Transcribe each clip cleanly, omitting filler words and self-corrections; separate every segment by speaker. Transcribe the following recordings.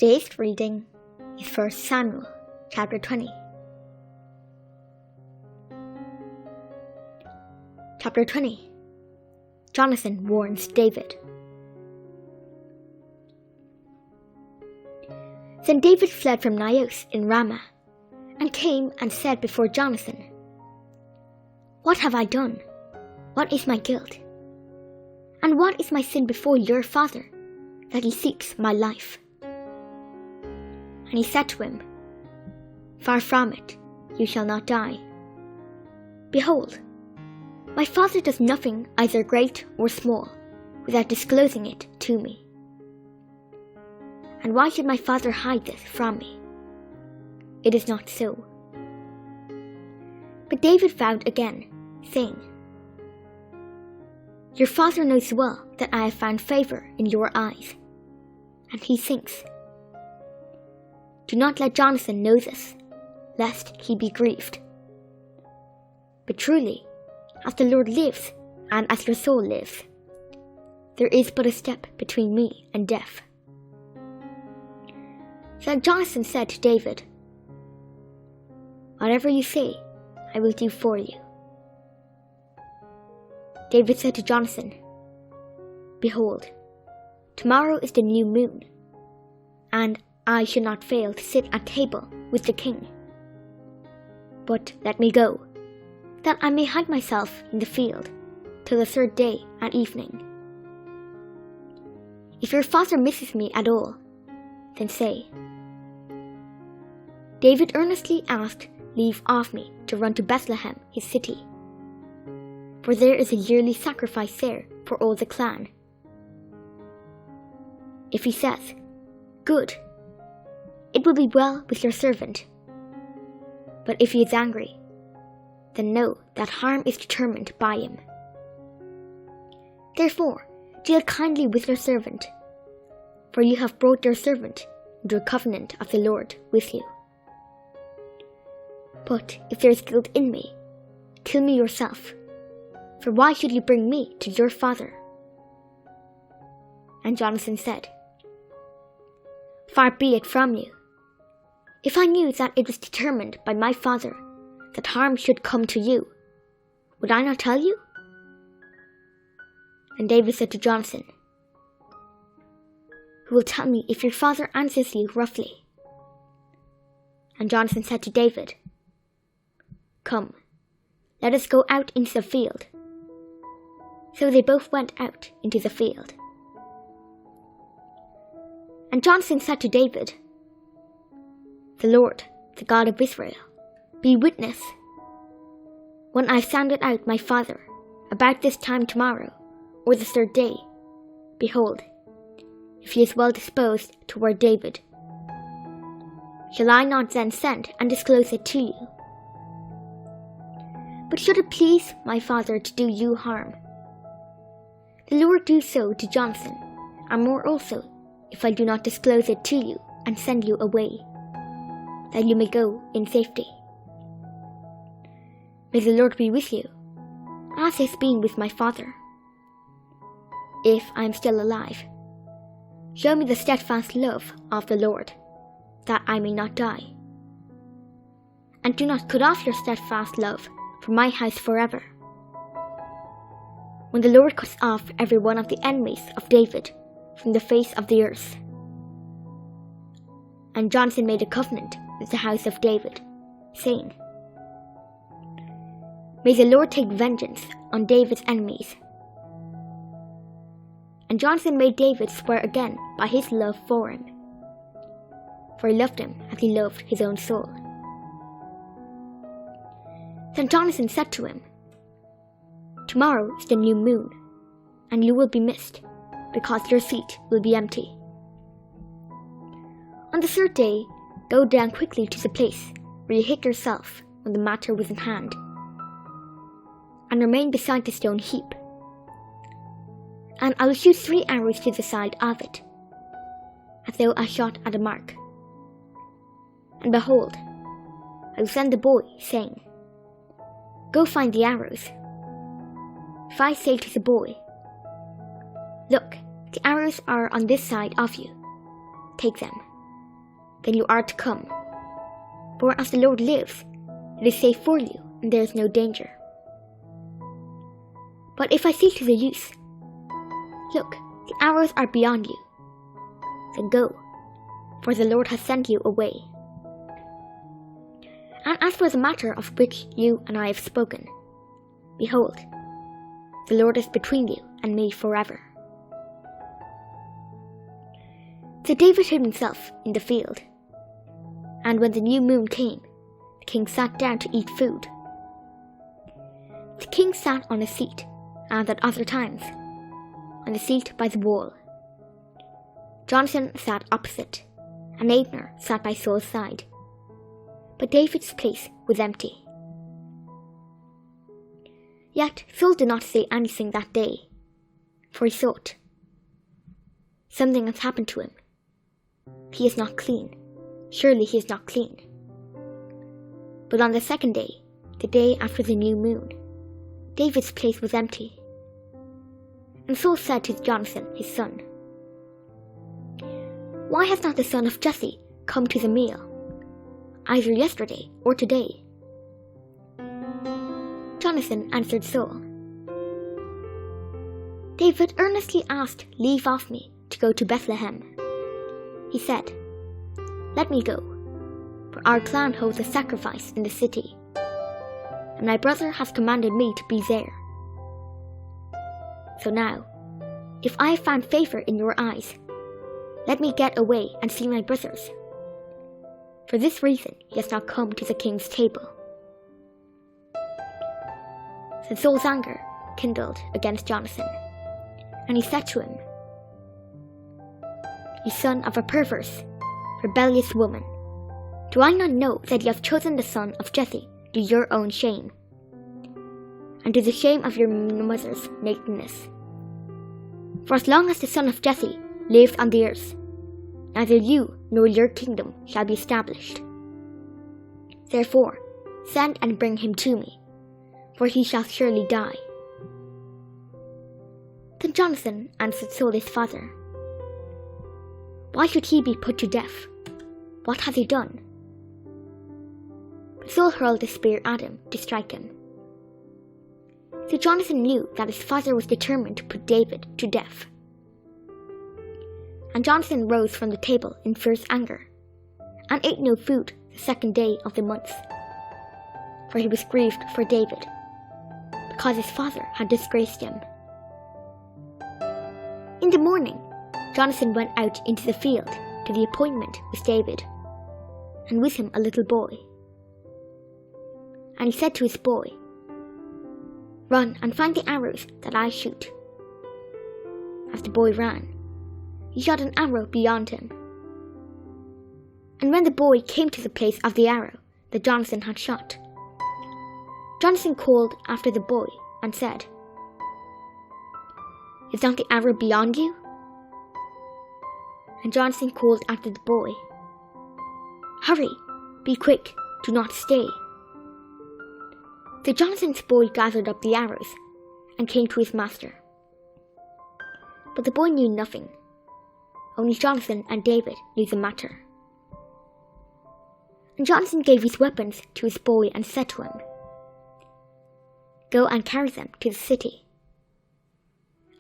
Speaker 1: Today's reading is 1 Samuel chapter 20. Chapter 20. Jonathan warns David. Then David fled from Naioth in Ramah, and came and said before Jonathan, "What have I done? What is my guilt? And what is my sin before your father, that he seeks my life?" And he said to him, "Far from it, you shall not die. Behold, my father does nothing either great or small, without disclosing it to me. And why should my father hide this from me? It is not so." But David vowed again, saying, "Your father knows well that I have found favor in your eyes." And he thinks, "Do not let Jonathan know this, lest he be grieved. But truly, as the Lord lives, and as your soul lives, there is but a step between me and death." So Jonathan said to David, "Whatever you say, I will do for you." David said to Jonathan, "Behold, tomorrow is the new moon, and I should not fail to sit at table with the king. But let me go, that I may hide myself in the field till the third day at evening. If your father misses me at all, then say." David earnestly asked leave of me to run to Bethlehem, his city, for there is a yearly sacrifice there for all the clan. If he says, "Good, it will be well with your servant," but if he is angry, then know that harm is determined by him. Therefore, deal kindly with your servant, for you have brought your servant into a covenant of the Lord with you. But if there is guilt in me, kill me yourself, for why should you bring me to your father?" And Jonathan said, "Far be it from you. If I knew that it was determined by my father that harm should come to you, would I not tell you?" And David said to Jonathan, "Who will tell me if your father answers you roughly?" And Jonathan said to David, "Come, let us go out into the field." So they both went out into the field. And Jonathan said to David, "The Lord, the God of Israel, be witness. When I have sounded out my father about this time tomorrow, or the third day, behold, if he is well disposed toward David, shall I not then send and disclose it to you? But should it please my father to do you harm, the Lord do so to Jonathan, and more also, if I do not disclose it to you and send you away, that you may go in safety. May the Lord be with you, as he has been with my father. If I am still alive, show me the steadfast love of the Lord, that I may not die. And do not cut off your steadfast love from my house forever. When the Lord cuts off every one of the enemies of David from the face of the earth." And Jonathan made a covenant with the house of David, saying, "May the Lord take vengeance on David's enemies." And Jonathan made David swear again by his love for him, for he loved him as he loved his own soul. Then Jonathan said to him, "Tomorrow is the new moon, and you will be missed, because your seat will be empty. On the third day, go down quickly to the place where you hid yourself when the matter was in hand, and remain beside the stone heap. And I will shoot 3 arrows to the side of it, as though I shot at a mark. And behold, I will send the boy, saying, 'Go find the arrows.' If I say to the boy, 'Look, the arrows are on this side of you,' take them, then you are to come. For as the Lord lives, it is safe for you, and there is no danger. But if I say to the youth, look, the arrows are beyond you, then go, for the Lord has sent you away. And as for the matter of which you and I have spoken, behold, the Lord is between you and me forever. So David hid himself in the field, and when the new moon came, the king sat down to eat food. The king sat on a seat, and at other times, on the seat by the wall. Jonathan sat opposite, and Abner sat by Saul's side. But David's place was empty. Yet Saul did not say anything that day, for he thought, something has happened to him. He is not clean. Surely he is not clean. But on the second day, the day after the new moon, David's place was empty. And Saul said to Jonathan, his son, why has not the son of Jesse come to the meal, either yesterday or today? Jonathan answered Saul, David earnestly asked leave of me to go to Bethlehem. He said, let me go, for our clan holds a sacrifice in the city, and my brother has commanded me to be there. So now, if I have found favor in your eyes, let me get away and see my brothers. For this reason he has not come to the king's table. Then Saul's anger kindled against Jonathan, and he said to him, you son of a perverse, rebellious woman, do I not know that you have chosen the son of Jesse to your own shame, and to the shame of your mother's nakedness? For as long as the son of Jesse lives on the earth, neither you nor your kingdom shall be established. Therefore, send and bring him to me, for he shall surely die. Then Jonathan answered Saul his father, why should he be put to death? What has he done? But Saul hurled a spear at him to strike him. So Jonathan knew that his father was determined to put David to death. And Jonathan rose from the table in fierce anger, and ate no food the second day of the month, for he was grieved for David, because his father had disgraced him. In the morning, Jonathan went out into the field to the appointment with David, and with him a little boy. And he said to his boy, run and find the arrows that I shoot. As the boy ran, he shot an arrow beyond him. And when the boy came to the place of the arrow that Jonathan had shot, Jonathan called after the boy and said, is not the arrow beyond you? And Jonathan called after the boy, hurry, be quick, do not stay. So Jonathan's boy gathered up the arrows and came to his master. But the boy knew nothing. Only Jonathan and David knew the matter. And Jonathan gave his weapons to his boy and said to him, go and carry them to the city.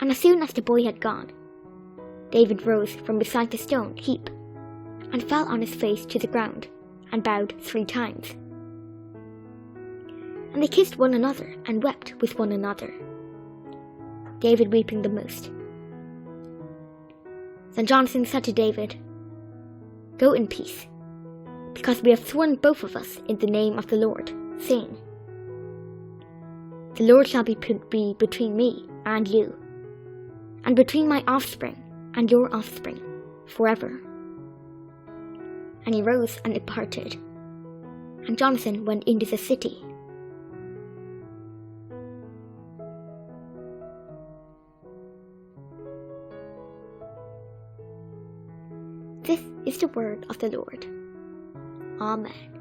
Speaker 1: And as soon as the boy had gone, David rose from beside the stone heap and fell on his face to the ground and bowed 3 times. And they kissed one another and wept with one another, David weeping the most. Then Jonathan said to David, go in peace, because we have sworn both of us in the name of the Lord, saying, the Lord shall be between me and you, and between my offspring and your offspring forever. And he rose and departed, and Jonathan went into the city. This is the word of the Lord. Amen.